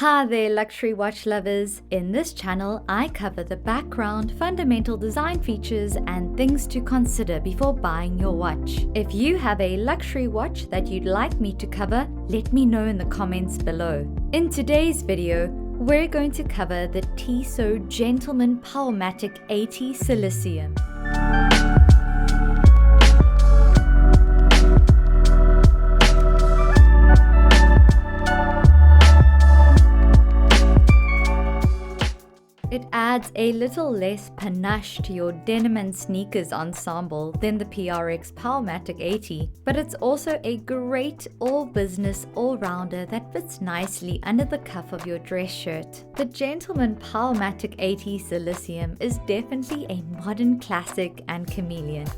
Hi there luxury watch lovers! In this channel, I cover the background, fundamental design features and things to consider before buying your watch. If you have a luxury watch that you'd like me to cover, let me know in the comments below. In today's video, we're going to cover the Tissot Gentleman Powermatic 80 Silicium. It adds a little less panache to your denim and sneakers ensemble than the PRX Powermatic 80, but it's also a great all-business all-rounder that fits nicely under the cuff of your dress shirt. The Gentleman Powermatic 80 Silicium is definitely a modern classic and chameleon.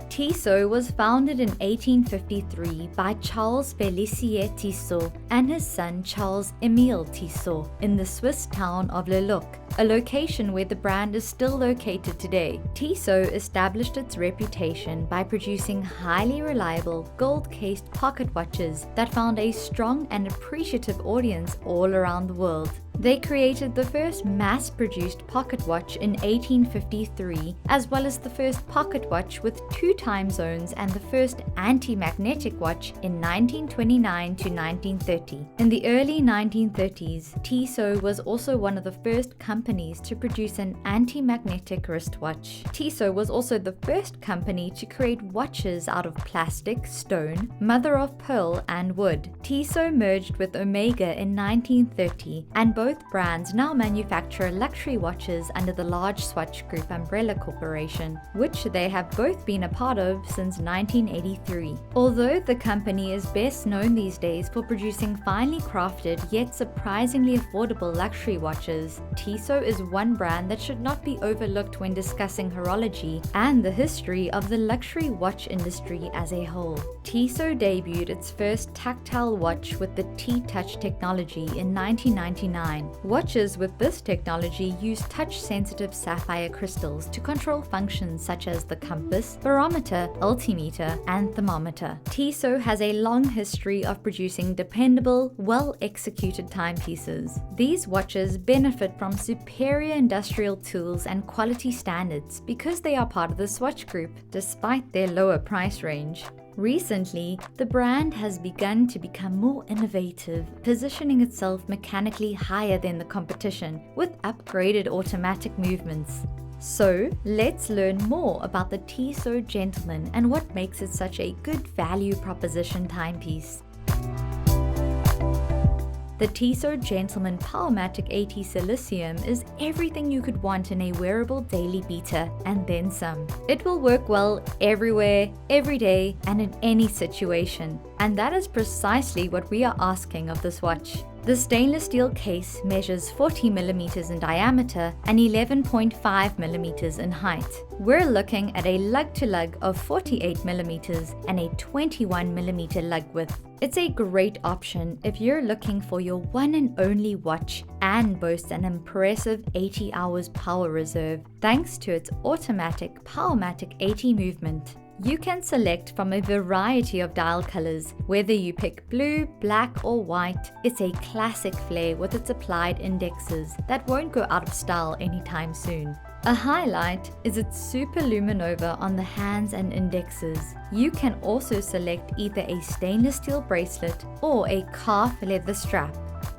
Tissot was founded in 1853 by Charles-Félicien Tissot and his son Charles-Émile Tissot in the Swiss town of Locle, a location where the brand is still located today. Tissot established its reputation by producing highly reliable gold-cased pocket watches that found a strong and appreciative audience all around the world. They created the first mass-produced pocket watch in 1853, as well as the first pocket watch with 2 time zones and the first anti-magnetic watch in 1929 to 1930. In the early 1930s, Tissot was also one of the first companies to produce an anti-magnetic wristwatch. Tissot was also the first company to create watches out of plastic, stone, mother of pearl, and wood. Tissot merged with Omega in 1930, and both brands now manufacture luxury watches under the large Swatch Group umbrella corporation, which they have both been a part of since 1983. Although the company is best known these days for producing finely crafted yet surprisingly affordable luxury watches, Tissot is one brand that should not be overlooked when discussing horology and the history of the luxury watch industry as a whole. Tissot debuted its first tactile watch with the T-Touch technology in 1999. Watches with this technology use touch-sensitive sapphire crystals to control functions such as the compass, barometer, altimeter, and thermometer. Tissot has a long history of producing dependable, well-executed timepieces. These watches benefit from superior industrial tools and quality standards because they are part of the Swatch Group, despite their lower price range. Recently, the brand has begun to become more innovative, positioning itself mechanically higher than the competition with upgraded automatic movements. So, let's learn more about the Tissot Gentleman and what makes it such a good value proposition timepiece. The Tissot Gentleman Powermatic 80 Silicium is everything you could want in a wearable daily beater, and then some. It will work well everywhere, every day, and in any situation. And that is precisely what we are asking of this watch. The stainless steel case measures 40 mm in diameter and 11.5 mm in height. We're looking at a lug-to-lug of 48 mm and a 21 mm lug width. It's a great option if you're looking for your one and only watch and boasts an impressive 80 hours power reserve thanks to its automatic Powermatic 80 movement. You can select from a variety of dial colors, whether you pick blue, black or white. It's a classic flair with its applied indexes that won't go out of style anytime soon. A highlight is its super luminova on the hands and indexes. You can also select either a stainless steel bracelet or a calf leather strap.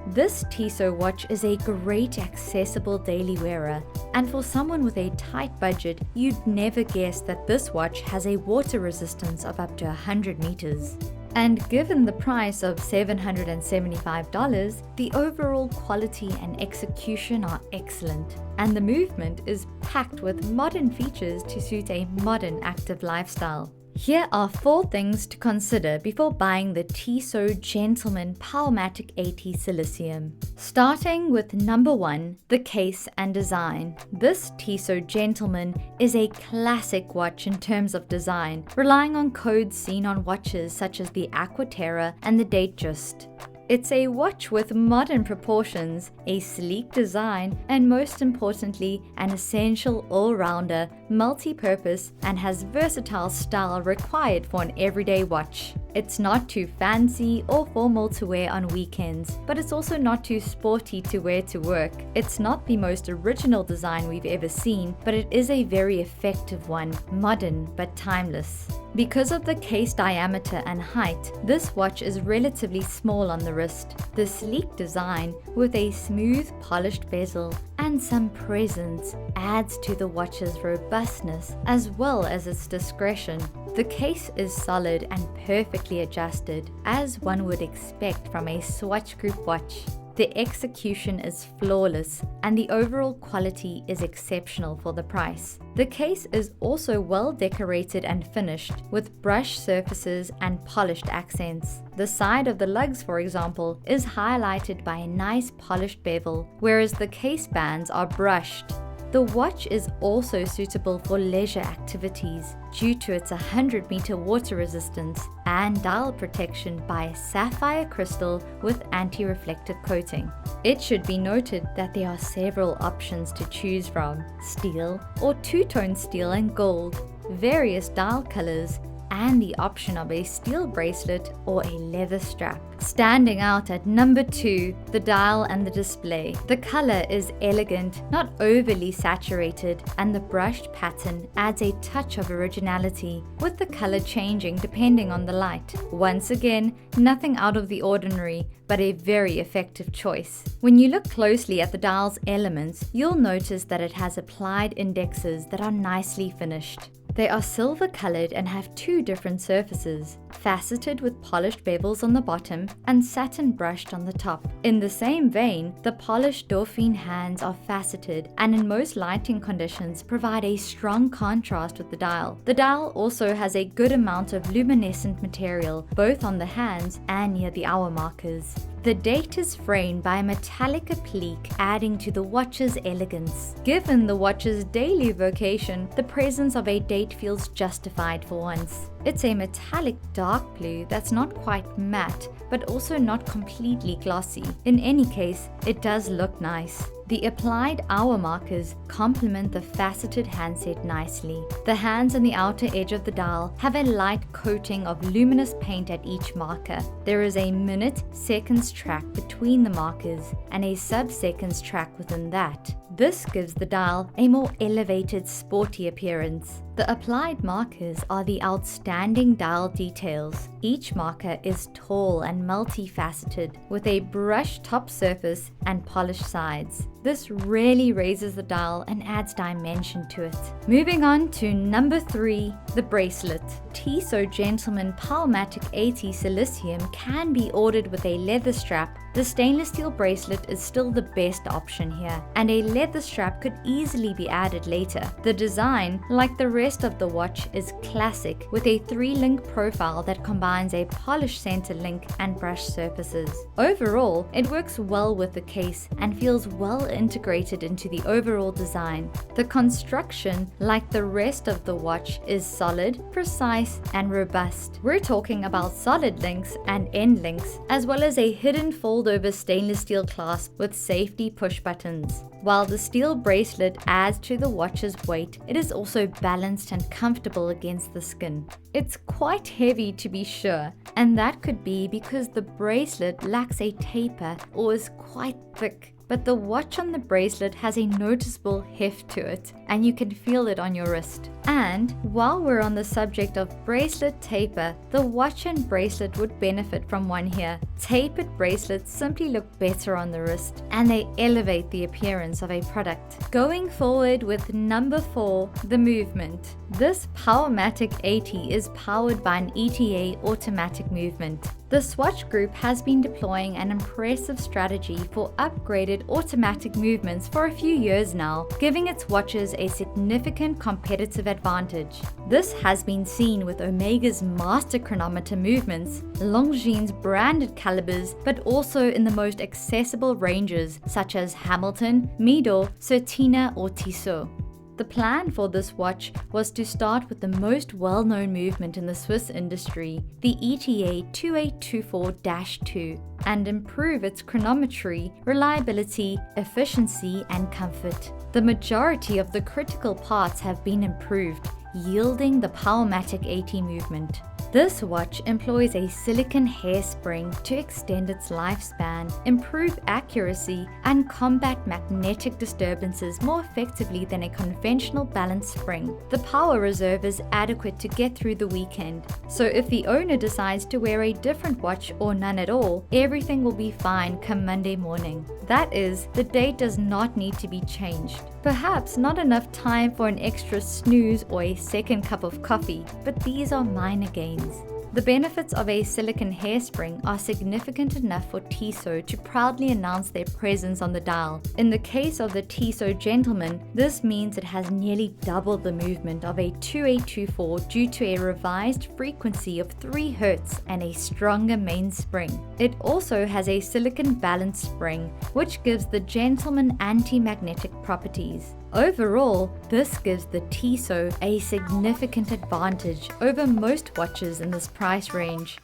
This Tissot watch is a great accessible daily wearer, and for someone with a tight budget, you'd never guess that this watch has a water resistance of up to 100 meters. And given the price of $775, the overall quality and execution are excellent, and the movement is packed with modern features to suit a modern active lifestyle. Here are 4 things to consider before buying the Tissot Gentleman Powermatic 80 Silicium. Starting with number 1, the case and design. This Tissot Gentleman is a classic watch in terms of design, relying on codes seen on watches such as the Aquaterra and the Datejust. It's a watch with modern proportions, a sleek design, and most importantly, an essential all-rounder, multi-purpose, and has versatile style required for an everyday watch. It's not too fancy or formal to wear on weekends, but it's also not too sporty to wear to work. It's not the most original design we've ever seen, but it is a very effective one, modern but timeless. Because of the case diameter and height, this watch is relatively small on the wrist. The sleek design, with a smooth, polished bezel and some presence, adds to the watch's robustness as well as its discretion. The case is solid and perfectly adjusted, as one would expect from a Swatch Group watch. The execution is flawless and the overall quality is exceptional for the price. The case is also well decorated and finished with brushed surfaces and polished accents. The side of the lugs, for example, is highlighted by a nice polished bevel, whereas the case bands are brushed. The watch is also suitable for leisure activities due to its 100-meter water resistance and dial protection by a sapphire crystal with anti-reflective coating. It should be noted that there are several options to choose from: steel or two-tone steel and gold, various dial colors, and the option of a steel bracelet or a leather strap. Standing out at number 2, the dial and the display. The color is elegant, not overly saturated, and the brushed pattern adds a touch of originality, with the color changing depending on the light. Once again, nothing out of the ordinary, but a very effective choice. When you look closely at the dial's elements, you'll notice that it has applied indexes that are nicely finished. They are silver colored and have 2 different surfaces, faceted with polished bevels on the bottom and satin brushed on the top. In the same vein, the polished Dauphine hands are faceted and in most lighting conditions provide a strong contrast with the dial. The dial also has a good amount of luminescent material, both on the hands and near the hour markers. The date is framed by a metallic applique, adding to the watch's elegance. Given the watch's daily vocation, the presence of a date feels justified for once. It's a metallic dark blue that's not quite matte, but also not completely glossy. In any case, it does look nice. The applied hour markers complement the faceted handset nicely. The hands and the outer edge of the dial have a light coating of luminous paint at each marker. There is a minute-seconds track between the markers and a sub-seconds track within that. This gives the dial a more elevated, sporty appearance. The applied markers are the outstanding dial details. Each marker is tall and multifaceted, with a brushed top surface and polished sides. This really raises the dial and adds dimension to it. Moving on to number 3, the bracelet. Tissot Gentleman Powermatic 80 Silicium can be ordered with a leather strap. The stainless steel bracelet is still the best option here, and a leather strap could easily be added later. The design, like the rest of the watch, is classic, with a 3-link profile that combines a polished center link and brushed surfaces. Overall, it works well with the case and feels well integrated into the overall design. The construction, like the rest of the watch, is solid, precise, and robust. We're talking about solid links and end links, as well as a hidden fold-over stainless steel clasp with safety push buttons. While the steel bracelet adds to the watch's weight, it is also balanced and comfortable against the skin. It's quite heavy to be sure, and that could be because the bracelet lacks a taper or is quite thick. But the watch on the bracelet has a noticeable heft to it, and you can feel it on your wrist. And while we're on the subject of bracelet taper, the watch and bracelet would benefit from one here. Tapered bracelets simply look better on the wrist, and they elevate the appearance of a product. Going forward with number 4, the movement. This Powermatic 80 is powered by an ETA automatic movement. The Swatch Group has been deploying an impressive strategy for upgraded automatic movements for a few years now, giving its watches a significant competitive advantage. This has been seen with Omega's master chronometer movements, Longines branded calibers, but also in the most accessible ranges such as Hamilton, Midor, Certina, or Tissot. The plan for this watch was to start with the most well-known movement in the Swiss industry, the ETA 2824-2, and improve its chronometry, reliability, efficiency, and comfort. The majority of the critical parts have been improved, yielding the Powermatic 80 movement. This watch employs a silicon hairspring to extend its lifespan, improve accuracy, and combat magnetic disturbances more effectively than a conventional balance spring. The power reserve is adequate to get through the weekend, so if the owner decides to wear a different watch or none at all, everything will be fine come Monday morning. That is, the date does not need to be changed. Perhaps not enough time for an extra snooze or a second cup of coffee, but these are minor gains. The benefits of a silicon hairspring are significant enough for Tissot to proudly announce their presence on the dial. In the case of the Tissot Gentleman, this means it has nearly double the movement of a 2824 due to a revised frequency of 3 Hz and a stronger mainspring. It also has a silicon balance spring, which gives the Gentleman anti-magnetic properties. Overall, this gives the Tissot a significant advantage over most watches in this price range.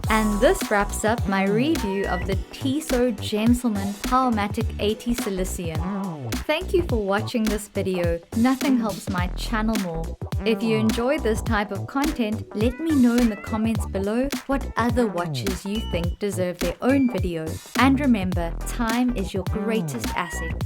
And this wraps up my review of the Tissot Gentleman Powermatic 80 Silicium. Thank you for watching this video. Nothing helps my channel more. If you enjoy this type of content, let me know in the comments below what other watches you think deserve their own video. And remember, time is your greatest asset.